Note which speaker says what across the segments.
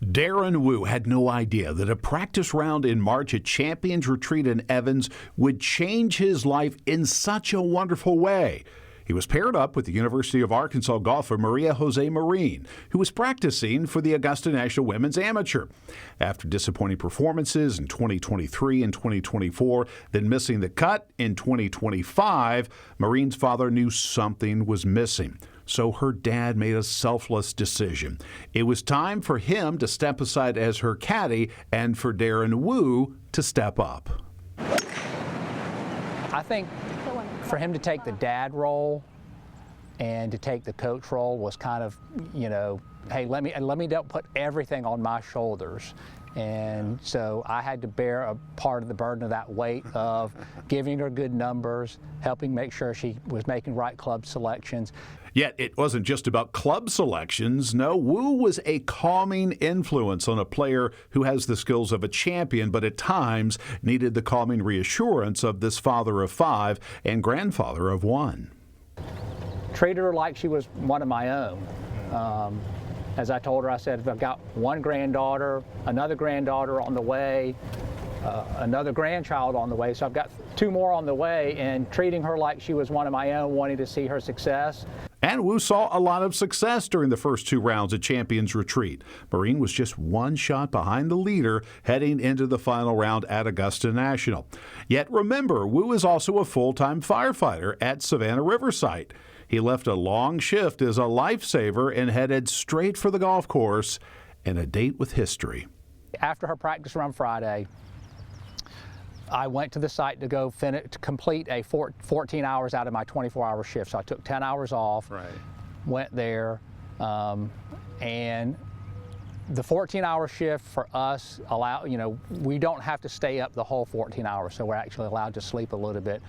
Speaker 1: Darren Woo had no idea that a practice round in March at Champions Retreat in Evans would change his life in such a wonderful way. He was paired up with the University of Arkansas golfer Maria Jose Marin, who was practicing for the Augusta National Women's Amateur. After disappointing performances in 2023 and 2024, then missing the cut in 2025, Marin's father knew something was missing. So her dad made a selfless decision. It was time for him to step aside as her caddy and for Darren Woo to step up.
Speaker 2: I think for him to take the dad role and to take the coach role was kind of, hey, let me don't put everything on my shoulders. And so I had to bear a part of the burden of that weight of giving her good numbers, helping make sure she was making right club selections.
Speaker 1: Yet it wasn't just about club selections. No, Woo was a calming influence on a player who has the skills of a champion, but at times needed the calming reassurance of this father of 5 and grandfather of 1.
Speaker 2: Treated her like she was one of my own. As I told her, I said, I've got one granddaughter, another granddaughter on the way, another grandchild on the way, so I've got 2 more on the way, and treating her like she was one of my own, wanting to see her success.
Speaker 1: And Woo saw a lot of success during the first 2 rounds at Champions Retreat. Marin was just 1 shot behind the leader heading into the final round at Augusta National. Yet remember, Woo is also a full-time firefighter at Savannah Riverside. He left a long shift as a lifesaver and headed straight for the golf course and a date with history.
Speaker 2: After her practice run Friday, I went to the site to complete a 14 hours out of my 24-hour shift. So I took 10 hours off, went there, and the 14-hour shift for us we don't have to stay up the whole 14 hours, so we're actually allowed to sleep a little bit.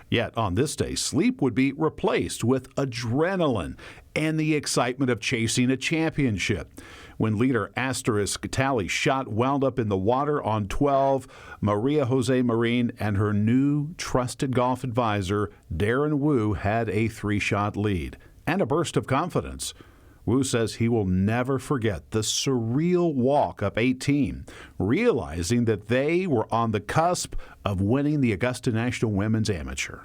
Speaker 1: Yet on this day, sleep would be replaced with adrenaline and the excitement of chasing a championship. When leader Asterisk Tally shot wound up in the water on 12, Maria Jose Marin and her new trusted golf advisor, Darren Woo, had a 3-shot lead and a burst of confidence. Woo says he will never forget the surreal walk up 18, realizing that they were on the cusp of winning the Augusta National Women's Amateur.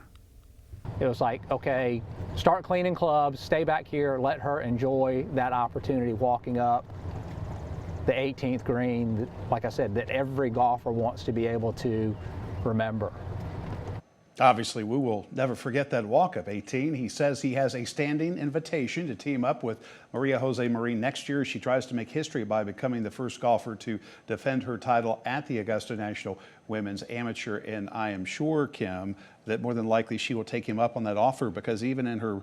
Speaker 2: It was like, okay, start cleaning clubs, stay back here, let her enjoy that opportunity walking up the 18th green, like I said, that every golfer wants to be able to remember.
Speaker 3: Obviously, Woo will never forget that walk up 18. He says he has a standing invitation to team up with Maria Jose Marin next year as she tries to make history by becoming the first golfer to defend her title at the Augusta National Women's Amateur. And I am sure, Kim, that more than likely she will take him up on that offer, because even in her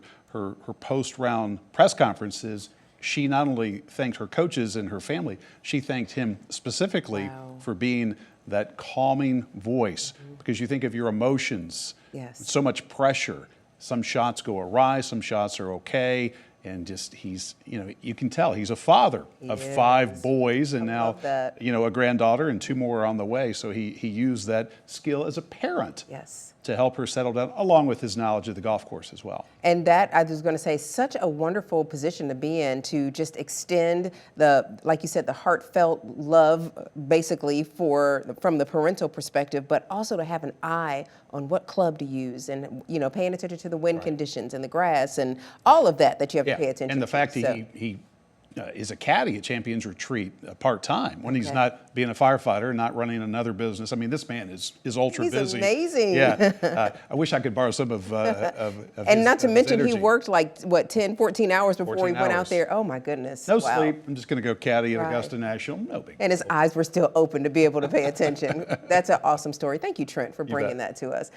Speaker 3: post-round press conferences, she not only thanked her coaches and her family, she thanked him specifically for being that calming voice, because you think of your emotions, so much pressure. Some shots go awry, some shots are okay, and just he's, you can tell he's a father of 5 boys, and now, a granddaughter, and 2 more are on the way. So he used that skill as a parent to help her settle down, along with his knowledge of the golf course as well.
Speaker 4: And that, I was going to say, such a wonderful position to be in, to just extend like you said, the heartfelt love, basically, from the parental perspective, but also to have an eye on what club to use, and paying attention to the wind conditions and the grass and all of that you have to pay attention to.
Speaker 3: And the fact he is a caddy at Champions Retreat part-time when he's not being a firefighter, not running another business. I mean, this man is ultra busy.
Speaker 4: He's amazing.
Speaker 3: Yeah. I wish I could borrow some of
Speaker 4: and not to mention he worked 10, 14 hours before he went out there. Oh my goodness.
Speaker 3: No sleep. I'm just going to go caddy at Augusta National. No big deal.
Speaker 4: And his eyes were still open to be able to pay attention. That's an awesome story. Thank you, Trent, for bringing that to us.